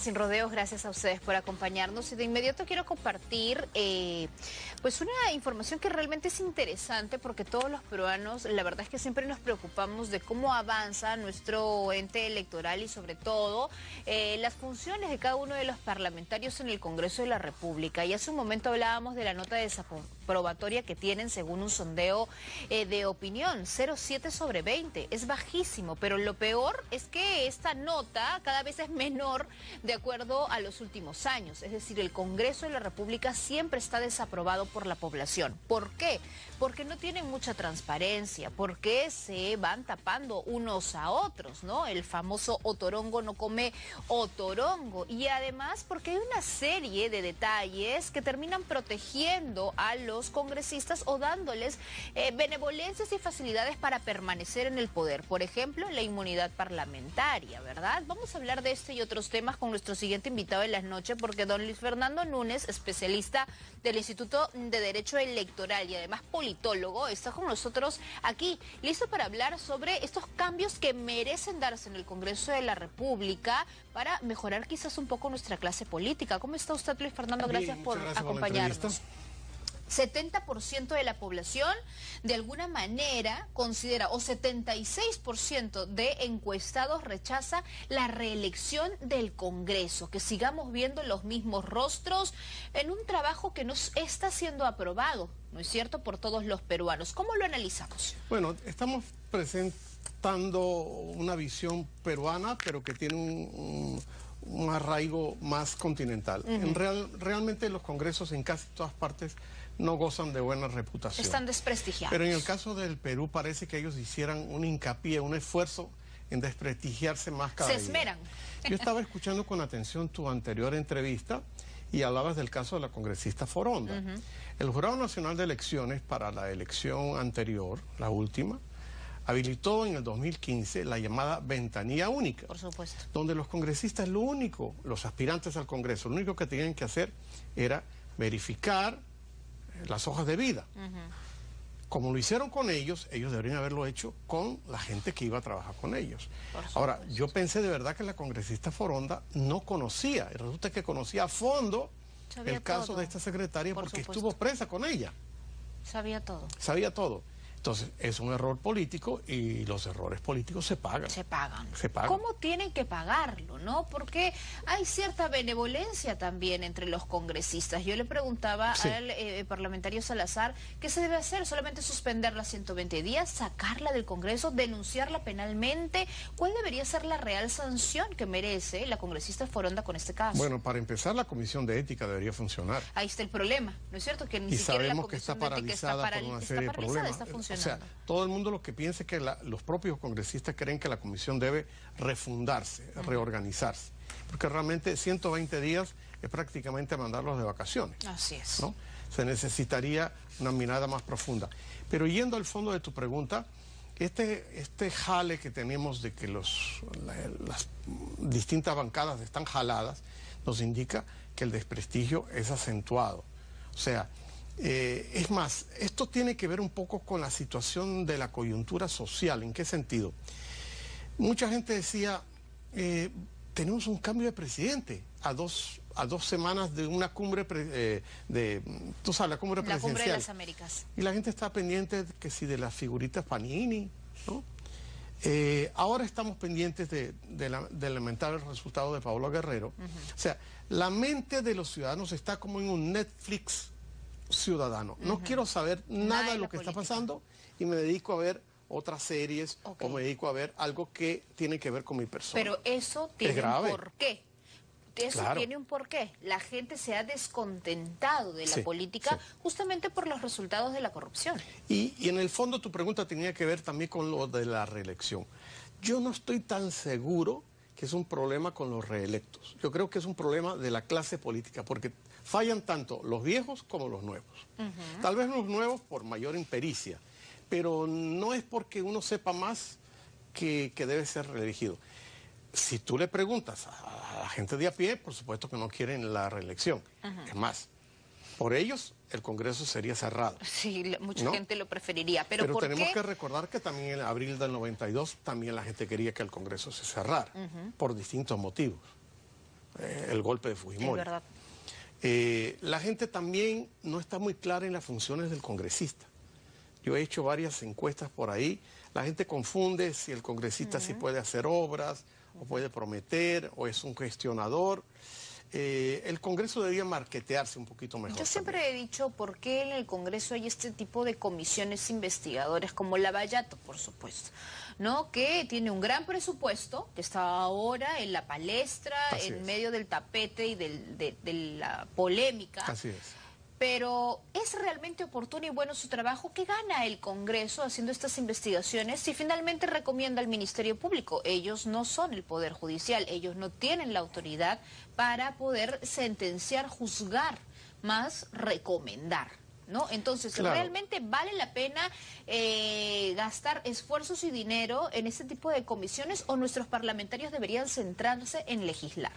Sin rodeos, gracias a ustedes por acompañarnos y de inmediato quiero compartir pues una información que realmente es interesante porque todos los peruanos, la verdad es que siempre nos preocupamos de cómo avanza nuestro ente electoral y sobre todo las funciones de cada uno de los parlamentarios en el Congreso de la República. Y hace un momento hablábamos de la nota desaprobatoria que tienen según un sondeo de opinión, 0,7 sobre 20, es bajísimo, pero lo peor es que esta nota cada vez es menor de acuerdo a los últimos años. Es decir, el Congreso de la República siempre está desaprobado por la población. ¿Por qué? Porque no tienen mucha transparencia, porque se van tapando unos a otros, ¿no? El famoso otorongo no come otorongo. Y además porque hay una serie de detalles que terminan protegiendo a los congresistas o dándoles benevolencias y facilidades para permanecer en el poder. Por ejemplo, la inmunidad parlamentaria, ¿verdad? Vamos a hablar de este y otros temas con nuestro siguiente invitado de la noche, porque don Luis Fernando Núñez, especialista del Instituto de Derecho Electoral y además politólogo, está con nosotros aquí, listo para hablar sobre estos cambios que merecen darse en el Congreso de la República para mejorar quizás un poco nuestra clase política. ¿Cómo está usted, Luis Fernando? Gracias por acompañarnos. 70% de la población de alguna manera considera, o 76% de encuestados rechaza la reelección del Congreso, que sigamos viendo los mismos rostros en un trabajo que no está siendo aprobado, ¿no es cierto?, por todos los peruanos. ¿Cómo lo analizamos? Bueno, estamos presentando una visión peruana, pero que tiene un arraigo más continental. Realmente los congresos en casi todas partes no gozan de buena reputación. Están desprestigiados. Pero en el caso del Perú parece que ellos hicieran un hincapié, un esfuerzo en desprestigiarse más cada día. Se esmeran. Yo estaba escuchando con atención tu anterior entrevista y hablabas del caso de la congresista Foronda. El Jurado Nacional de Elecciones para la elección anterior, la última, habilitó en el 2015 la llamada ventanilla única. Por supuesto. Donde los congresistas, los aspirantes al Congreso, lo único que tenían que hacer era verificar las hojas de vida. Como lo hicieron con ellos, ellos deberían haberlo hecho con la gente que iba a trabajar con ellos. Ahora, yo pensé de verdad que la congresista Foronda no conocía, y resulta que conocía a fondo el caso de esta secretaria porque estuvo presa con ella. Sabía todo. Sabía todo. Entonces, es un error político y los errores políticos se pagan. Se pagan. Se pagan. ¿Cómo tienen que pagarlo, no? Porque hay cierta benevolencia también entre los congresistas. Yo le preguntaba al parlamentario Salazar, ¿qué se debe hacer? ¿Solamente suspenderla 120 días, sacarla del Congreso, denunciarla penalmente? ¿Cuál debería ser la real sanción que merece la congresista Foronda con este caso? Bueno, para empezar, la Comisión de Ética debería funcionar. Ahí está el problema, ¿no es cierto? Que ni siquiera la Comisión de Ética está paralizada por una serie de problemas. O sea, todo el mundo lo que piensa es que los propios congresistas creen que la comisión debe refundarse, reorganizarse. Porque realmente 120 días es prácticamente mandarlos de vacaciones. Así es. ¿No? Se necesitaría una mirada más profunda. Pero yendo al fondo de tu pregunta, este jale que tenemos de que las distintas bancadas están jaladas, nos indica que el desprestigio es acentuado. O sea, es más, esto tiene que ver un poco con la situación de la coyuntura social. ¿En qué sentido? Mucha gente decía, tenemos un cambio de presidente a dos semanas de una cumbre, tú sabes, la cumbre presidencial. La cumbre de las Américas. Y la gente está pendiente que si de las figuritas Panini, ¿no? Ahora estamos pendientes de lamentar el resultado de Paola Guerrero. O sea, la mente de los ciudadanos está como en un Netflix ciudadano. No quiero saber nada de lo que está pasando y me dedico a ver otras series o me dedico a ver algo que tiene que ver con mi persona. Pero eso tiene un porqué. Eso tiene un porqué. La gente se ha descontentado de la política justamente por los resultados de la corrupción. Y en el fondo tu pregunta tenía que ver también con lo de la reelección. Yo no estoy tan seguro que es un problema con los reelectos. Yo creo que es un problema de la clase política, porque fallan tanto los viejos como los nuevos. Tal vez los nuevos por mayor impericia, pero no es porque uno sepa más que debe ser reelegido. Si tú le preguntas a la gente de a pie, por supuesto que no quieren la reelección. Es más, por ellos el Congreso sería cerrado. Sí, mucha gente lo preferiría. Pero ¿por tenemos qué? que recordar que también en abril del 92 también la gente quería que el Congreso se cerrara, por distintos motivos. del golpe de Fujimori. Es verdad. La gente también no está muy clara en las funciones del congresista. Yo he hecho varias encuestas por ahí. La gente confunde si el congresista sí puede hacer obras, o puede prometer, o es un gestionador. El Congreso debería marketearse un poquito mejor. Yo siempre he dicho por qué en el Congreso hay este tipo de comisiones investigadoras, como Lavallato, por supuesto, ¿no? Que tiene un gran presupuesto, que está ahora en la palestra, en medio del tapete y de la polémica. Así es. Pero ¿es realmente oportuno y bueno su trabajo? ¿Qué gana el Congreso haciendo estas investigaciones si finalmente recomienda al Ministerio Público? Ellos no son el Poder Judicial, ellos no tienen la autoridad para poder sentenciar, juzgar, más recomendar, ¿no? Entonces, claro, ¿realmente vale la pena gastar esfuerzos y dinero en este tipo de comisiones o nuestros parlamentarios deberían centrarse en legislar?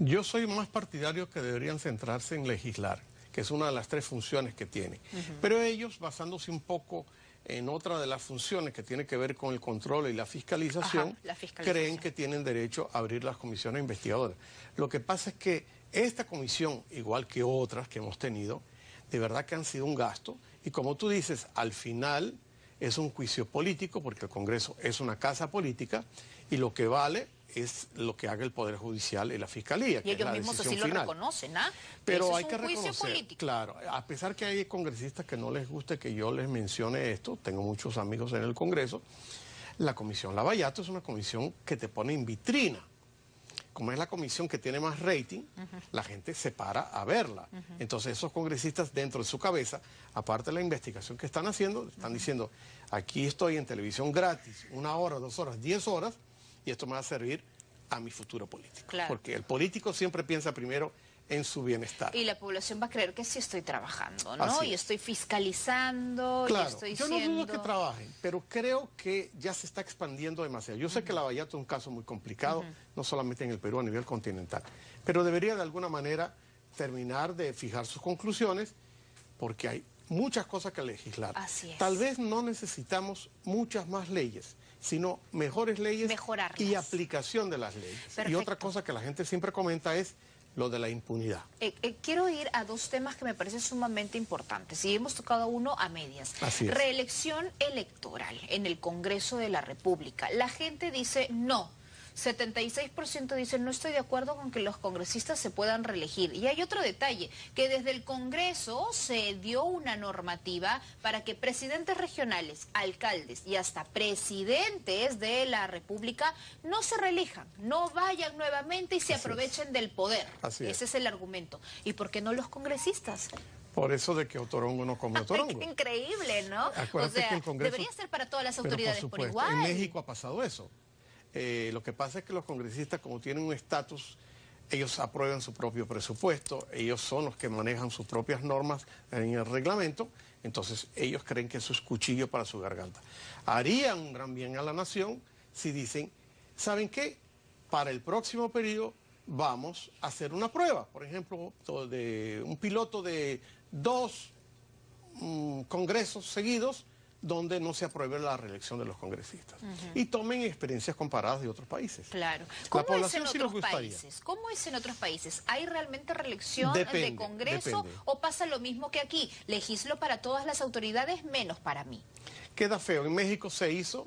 Yo soy más partidario que deberían centrarse en legislar, que es una de las 3 funciones que tiene. Pero ellos, basándose un poco en otra de las funciones que tiene que ver con el control y la fiscalización, creen que tienen derecho a abrir las comisiones investigadoras. Lo que pasa es que esta comisión, igual que otras que hemos tenido, de verdad que han sido un gasto, y como tú dices, al final es un juicio político, porque el Congreso es una casa política, y lo que vale es lo que haga el Poder Judicial y la Fiscalía. Y ellos mismos así lo reconocen, ¿ah? Pero hay que reconocer, claro, a pesar que hay congresistas que no les guste que yo les mencione esto, tengo muchos amigos en el Congreso, la Comisión Lavallato es una comisión que te pone en vitrina. Como es la comisión que tiene más rating, la gente se para a verla. Entonces esos congresistas dentro de su cabeza, aparte de la investigación que están haciendo, están diciendo, aquí estoy en televisión gratis, 1 hora, 2 horas, 10 horas, y esto me va a servir a mi futuro político. Claro. Porque el político siempre piensa primero en su bienestar. Y la población va a creer que sí estoy trabajando, ¿no? Y estoy fiscalizando, claro, y estoy yo no dudo que trabajen, pero creo que ya se está expandiendo demasiado. Yo sé que Lavallato es un caso muy complicado, no solamente en el Perú, a nivel continental, pero debería de alguna manera terminar de fijar sus conclusiones, porque hay muchas cosas que legislar. Así es. Tal vez no necesitamos muchas más leyes, sino mejores leyes y aplicación de las leyes. Perfecto. Y otra cosa que la gente siempre comenta es lo de la impunidad. Quiero ir a 2 temas que me parecen sumamente importantes y hemos tocado uno a medias. Así es. Reelección electoral en el Congreso de la República. La gente dice no. 76% dicen no estoy de acuerdo con que los congresistas se puedan reelegir. Y hay otro detalle, que desde el Congreso se dio una normativa para que presidentes regionales, alcaldes y hasta presidentes de la República no se reelijan, no vayan nuevamente y se aprovechen del poder. Ese es el argumento. ¿Y por qué no los congresistas? Por eso de que otorongo no come otorongo. Qué increíble, ¿no? Acuérdate que el Congreso, debería ser para todas las autoridades por supuesto, igual. En México ha pasado eso. Lo que pasa es que los congresistas, como tienen un estatus, ellos aprueban su propio presupuesto, ellos son los que manejan sus propias normas en el reglamento, entonces ellos creen que eso es cuchillo para su garganta. Harían un gran bien a la nación si dicen, ¿saben qué? Para el próximo periodo vamos a hacer una prueba, por ejemplo, de un piloto de 2 congresos seguidos, donde no se apruebe la reelección de los congresistas. Y tomen experiencias comparadas de otros países. Claro. La población sí les gustaría. ¿Cómo es en otros países? ¿Hay realmente reelección de Congreso o pasa lo mismo que aquí? Legislo para todas las autoridades menos para mí. Queda feo. En México se hizo,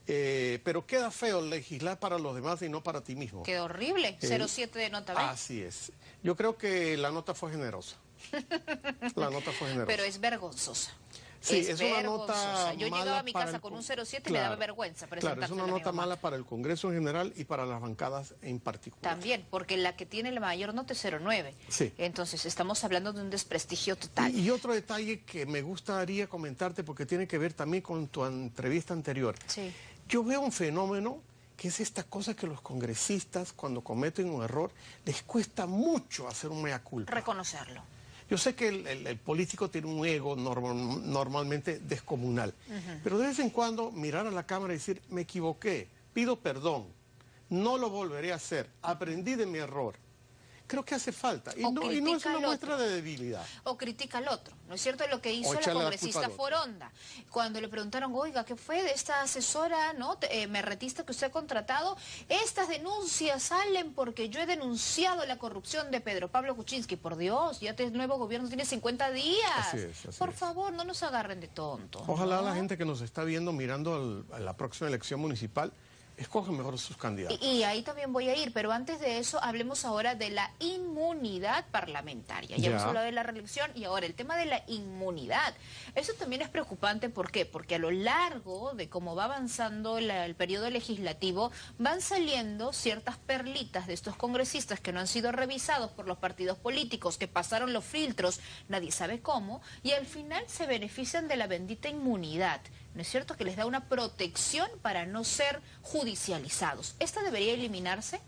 pero queda feo legislar para los demás y no para ti mismo. Quedó horrible. 0,7 de nota B. Así es. Yo creo que la nota fue generosa. La nota fue generosa. Pero es vergonzosa. Sí, es una nota Yo llegaba a mi casa con un 0,7 y me daba vergüenza presentársela. Claro, es una nota mala para el Congreso en general y para las bancadas en particular. También, porque la que tiene la mayor nota es 0,9. Sí. Entonces, estamos hablando de un desprestigio total. Y otro detalle que me gustaría comentarte, porque tiene que ver también con tu entrevista anterior. Sí. Yo veo un fenómeno que es esta cosa que los congresistas, cuando cometen un error, les cuesta mucho hacer un mea culpa. Reconocerlo. Yo sé que el político tiene un ego normalmente descomunal, pero de vez en cuando mirar a la cámara y decir, me equivoqué, pido perdón, no lo volveré a hacer, aprendí de mi error. creo que hace falta. Y O no es critica una al muestra otro. de debilidad. O critica al otro, ¿no es cierto? Lo que hizo O la echarle la congresista culpa al otro. Foronda, cuando le preguntaron, oiga, ¿qué fue de esta asesora, no, merretista que usted ha contratado? Estas denuncias salen porque yo he denunciado la corrupción de Pedro Pablo Kuczynski. Por Dios, ya el nuevo gobierno tiene 50 días. Así es. Por favor, no nos agarren de tontos. Ojalá ¿no? la gente que nos está viendo, mirando a la próxima elección municipal, escoja mejor sus candidatos. Y ahí también voy a ir, pero antes de eso hablemos ahora de la inmunidad parlamentaria. Ya hemos hablado de la reelección y ahora el tema de la inmunidad. Eso también es preocupante, ¿por qué? Porque a lo largo de cómo va avanzando el periodo legislativo, van saliendo ciertas perlitas de estos congresistas que no han sido revisados por los partidos políticos, que pasaron los filtros, nadie sabe cómo, y al final se benefician de la bendita inmunidad. ¿No es cierto? Que les da una protección para no ser judicializados. ¿Esta debería eliminarse?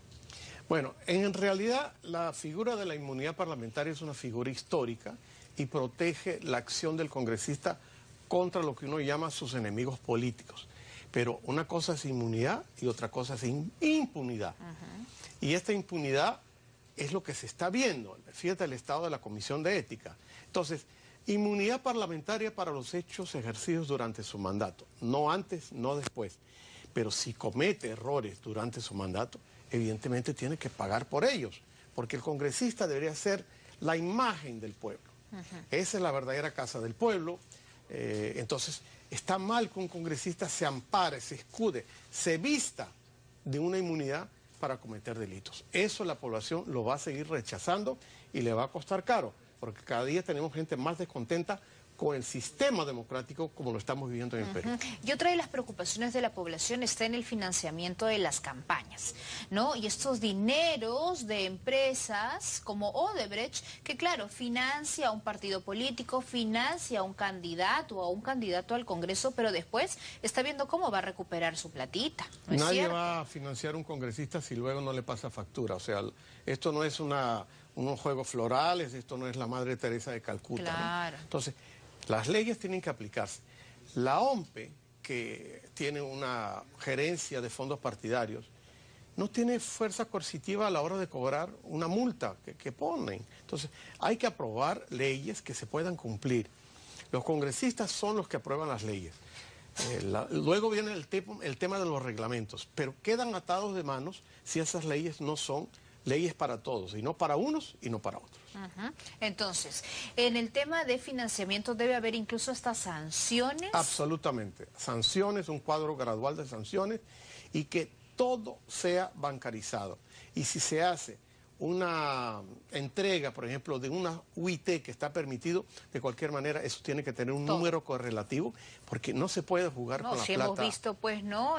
Bueno, en realidad la figura de la inmunidad parlamentaria es una figura histórica y protege la acción del congresista contra lo que uno llama sus enemigos políticos. Pero una cosa es inmunidad y otra cosa es impunidad. Y esta impunidad es lo que se está viendo. Fíjate el estado de la Comisión de Ética. Entonces, inmunidad parlamentaria para los hechos ejercidos durante su mandato. No antes, no después. Pero si comete errores durante su mandato, evidentemente tiene que pagar por ellos. Porque el congresista debería ser la imagen del pueblo. Esa es la verdadera casa del pueblo. Entonces, está mal que un congresista se ampare, se escude, se vista de una inmunidad para cometer delitos. Eso la población lo va a seguir rechazando y le va a costar caro. Porque cada día tenemos gente más descontenta con el sistema democrático como lo estamos viviendo en el Perú. Y otra de las preocupaciones de la población está en el financiamiento de las campañas, ¿no? Y estos dineros de empresas como Odebrecht, que claro, financia a un partido político, financia a un candidato o a un candidato al Congreso, pero después está viendo cómo va a recuperar su platita. ¿No es Nadie cierto? va a financiar a un congresista si luego no le pasa factura. O sea, esto no es unos juegos florales, esto no es la Madre Teresa de Calcuta. Claro. ¿No? Entonces, las leyes tienen que aplicarse. La OMPE, que tiene una gerencia de fondos partidarios, no tiene fuerza coercitiva a la hora de cobrar una multa que ponen. Entonces, hay que aprobar leyes que se puedan cumplir. Los congresistas son los que aprueban las leyes. Luego viene el tema de los reglamentos, pero quedan atados de manos si esas leyes no son leyes para todos, y no para unos y no para otros. Entonces, en el tema de financiamiento debe haber incluso hasta sanciones. Absolutamente. Sanciones, un cuadro gradual de sanciones y que todo sea bancarizado. Y si se hace una entrega, por ejemplo, de una UIT que está permitido, de cualquier manera eso tiene que tener un número correlativo, porque no se puede jugar con la si plata. hemos visto, pues, ¿no?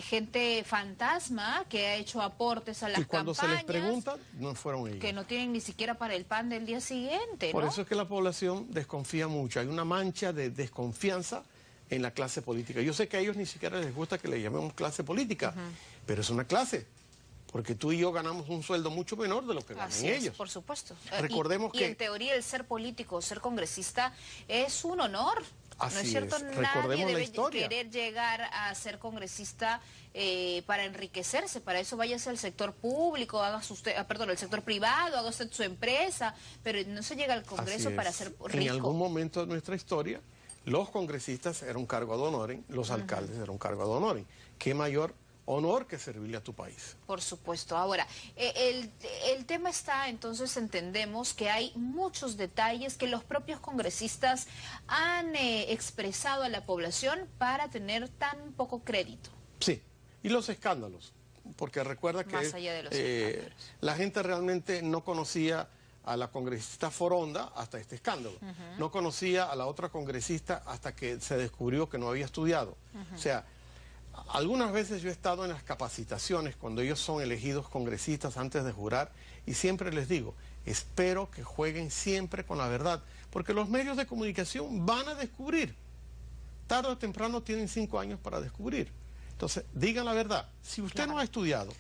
Gente fantasma que ha hecho aportes a las Y cuando campañas, se les pregunta, no fueron ellos. que no tienen ni siquiera para el pan del día siguiente, Por ¿no? eso es que la población desconfía mucho. Hay una mancha de desconfianza en la clase política. Yo sé que a ellos ni siquiera les gusta que le llamemos clase política, pero es una clase. Porque tú y yo ganamos un sueldo mucho menor de lo que ganan Así es, ellos. por supuesto. Recordemos y que... en teoría el ser político, ser congresista, es un honor. Así ¿No es cierto? es. Nadie Recordemos la debe historia. querer llegar a ser congresista para enriquecerse. Para eso váyase al sector público, haga usted, el sector privado, haga usted su empresa, pero no se llega al Congreso para ser rico. En algún momento de nuestra historia, los congresistas eran un cargo ad honorem, los alcaldes eran un cargo ad honorem. ¿Qué mayor honor que servirle a tu país? Por supuesto. Ahora, el tema está, entonces entendemos que hay muchos detalles que los propios congresistas han expresado a la población para tener tan poco crédito. Sí, y los escándalos, porque recuerda que Más allá de los escándalos. la gente realmente no conocía a la congresista Foronda hasta este escándalo. No conocía a la otra congresista hasta que se descubrió que no había estudiado. O sea, algunas veces yo he estado en las capacitaciones cuando ellos son elegidos congresistas antes de jurar y siempre les digo, espero que jueguen siempre con la verdad, porque los medios de comunicación van a descubrir. Tarde o temprano tienen 5 años para descubrir. Entonces, digan la verdad. Si usted no ha estudiado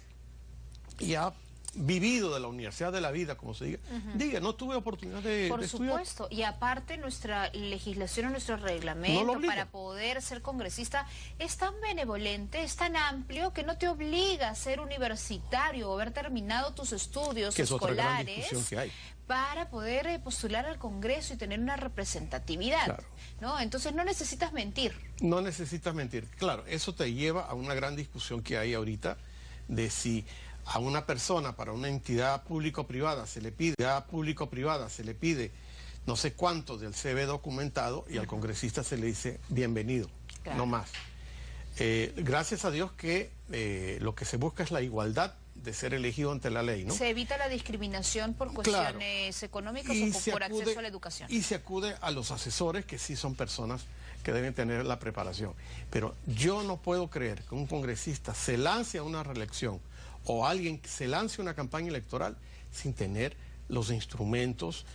y ha vivido de la universidad de la vida, como se diga, diga, no tuve oportunidad de Por estudiar. supuesto, y aparte nuestra legislación, nuestro reglamento No lo obliga. para poder ser congresista es tan benevolente, es tan amplio que no te obliga a ser universitario o haber terminado tus estudios Que es otra gran escolares discusión que hay. para poder postular al Congreso y tener una representatividad, Claro. ¿no? Entonces no necesitas mentir. No necesitas mentir. Claro, eso te lleva a una gran discusión que hay ahorita de si a una persona para una entidad público-privada se le pide no sé cuánto del CV documentado y al congresista se le dice bienvenido, Claro. no más. Gracias a Dios que lo que se busca es la igualdad de ser elegido ante la ley, ¿no? Se evita la discriminación por cuestiones económicas o por acceso a la educación. Y se acude a los asesores, que sí son personas que deben tener la preparación. Pero yo no puedo creer que un congresista se lance a una reelección o alguien que se lance a una campaña electoral sin tener los instrumentos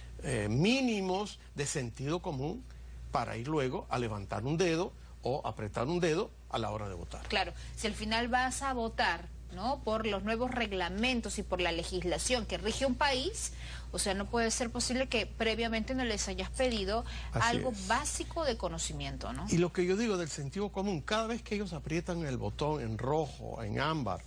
mínimos de sentido común para ir luego a levantar un dedo o apretar un dedo a la hora de votar. Claro, si al final vas a votar, ¿no?, por los nuevos reglamentos y por la legislación que rige un país, o sea, no puede ser posible que previamente no les hayas pedido Así algo es. básico de conocimiento, ¿no? Y lo que yo digo del sentido común, cada vez que ellos aprietan el botón en rojo, en ámbar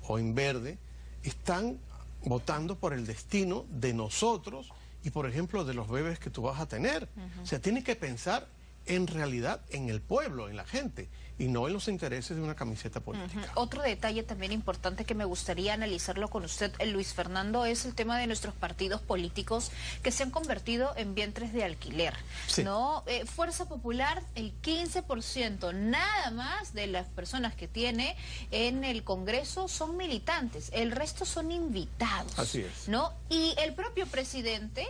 o en verde, están votando por el destino de nosotros y, por ejemplo, de los bebés que tú vas a tener. O sea, tienes que pensar en realidad en el pueblo, en la gente, y no en los intereses de una camiseta política. Otro detalle también importante que me gustaría analizarlo con usted, Luis Fernando, es el tema de nuestros partidos políticos que se han convertido en vientres de alquiler, Sí. ¿no? Fuerza Popular, el 15% nada más de las personas que tiene en el Congreso son militantes, el resto son invitados. Así es. ¿No? Y el propio presidente,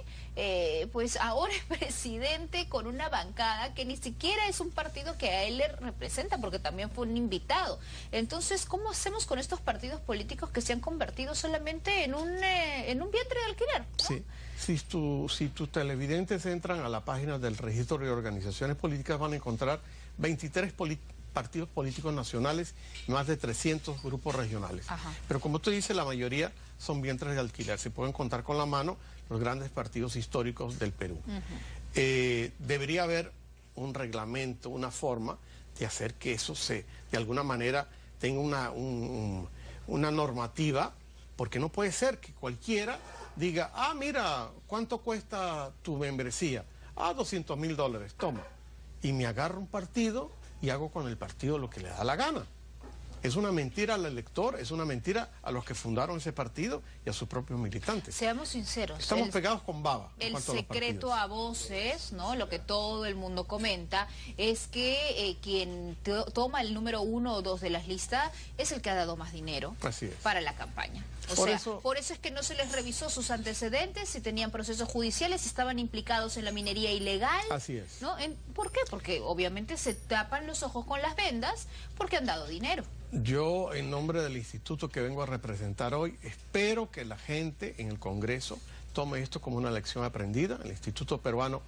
pues ahora es presidente con una bancada que ni siquiera es un partido que a él le representa, porque también fue un invitado. Entonces, ¿cómo hacemos con estos partidos políticos que se han convertido solamente en un vientre de alquiler, ¿no? Sí. Si tus televidentes entran a la página del Registro de Organizaciones Políticas, van a encontrar 23 partidos políticos nacionales y más de 300 grupos regionales. Ajá. Pero como tú dices, la mayoría son vientres de alquiler. Se pueden contar con la mano los grandes partidos históricos del Perú. Debería haber un reglamento, una forma de hacer que eso de alguna manera tenga una normativa, porque no puede ser que cualquiera diga, mira, ¿cuánto cuesta tu membresía? $200,000, toma. Y me agarro un partido y hago con el partido lo que le da la gana. Es una mentira al elector, es una mentira a los que fundaron ese partido y a sus propios militantes. Seamos sinceros. Estamos pegados con baba. en El cuanto a los secreto partidos. a voces, ¿no? Lo que todo el mundo comenta es que quien toma el número 1 o 2 de las listas es el que ha dado más dinero Así es. para la campaña. Por eso es que no se les revisó sus antecedentes, si tenían procesos judiciales, si estaban implicados en la minería ilegal. Así es. ¿No? ¿Por qué? Porque obviamente se tapan los ojos con las vendas porque han dado dinero. Yo, en nombre del instituto que vengo a representar hoy, espero que la gente en el Congreso tome esto como una lección aprendida. El Instituto Peruano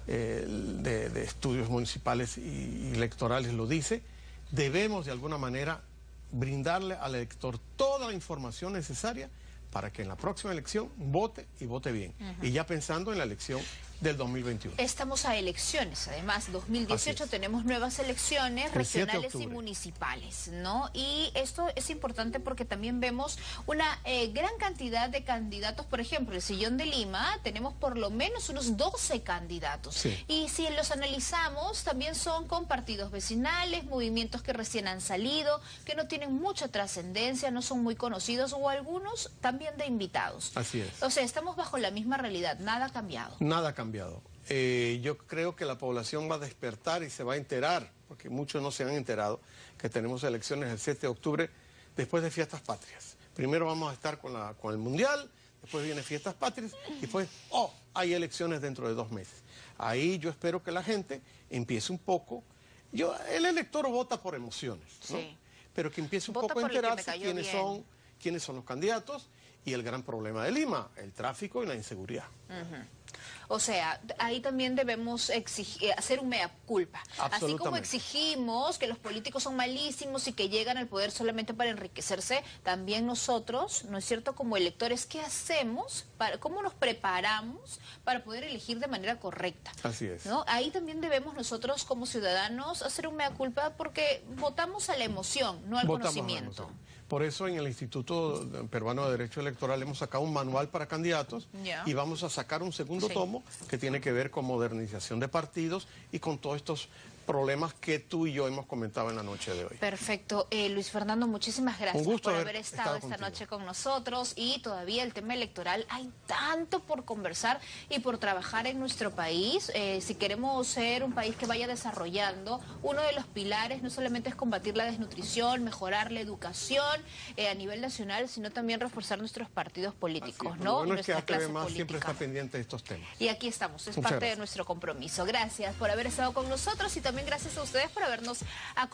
de Estudios Municipales y Electorales lo dice. Debemos, de alguna manera, brindarle al elector toda la información necesaria para que en la próxima elección vote y vote bien. Y ya pensando en la elección del 2021. Estamos a elecciones, además 2018 es. tenemos nuevas elecciones El 7 de regionales y octubre. municipales, ¿no? Y esto es importante porque también vemos una gran cantidad de candidatos. Por ejemplo, el Sillón de Lima, tenemos por lo menos unos 12 candidatos. Sí. Y si los analizamos, también son con partidos vecinales, movimientos que recién han salido, que no tienen mucha trascendencia, no son muy conocidos, o algunos también de invitados. Así es. O sea, estamos bajo la misma realidad, nada ha cambiado. Nada ha cambiado. Yo creo que la población va a despertar y se va a enterar, porque muchos no se han enterado, que tenemos elecciones el 7 de octubre después de Fiestas Patrias. Primero vamos a estar con el Mundial, después viene Fiestas Patrias, y después, hay elecciones dentro de 2 meses. Ahí yo espero que la gente empiece un poco. El elector vota por emociones, ¿no? Sí. Pero que empiece un Vota poco a por el que me enterarse cayó bien. quiénes son los candidatos y el gran problema de Lima, el tráfico y la inseguridad. O sea, ahí también debemos hacer un mea culpa. Así como exigimos que los políticos son malísimos y que llegan al poder solamente para enriquecerse, también nosotros, ¿no es cierto?, como electores, ¿qué hacemos? ¿Cómo nos preparamos para poder elegir de manera correcta? Así es. ¿No? Ahí también debemos nosotros como ciudadanos hacer un mea culpa porque votamos a la emoción, no al conocimiento. Por eso en el Instituto Peruano de Derecho Electoral hemos sacado un manual para candidatos y vamos a sacar un segundo tomo que tiene que ver con modernización de partidos y con todos estos problemas que tú y yo hemos comentado en la noche de hoy. Perfecto. Luis Fernando, muchísimas gracias por haber estado esta noche con nosotros, y todavía el tema electoral, hay tanto por conversar y por trabajar en nuestro país. Si queremos ser un país que vaya desarrollando, uno de los pilares no solamente es combatir la desnutrición, mejorar la educación a nivel nacional, sino también reforzar nuestros partidos políticos, ¿no? Bueno, es que ATV+ siempre está pendiente de estos temas. Y aquí estamos, es parte de nuestro compromiso. Gracias por haber estado con nosotros y también gracias a ustedes por habernos acompañado.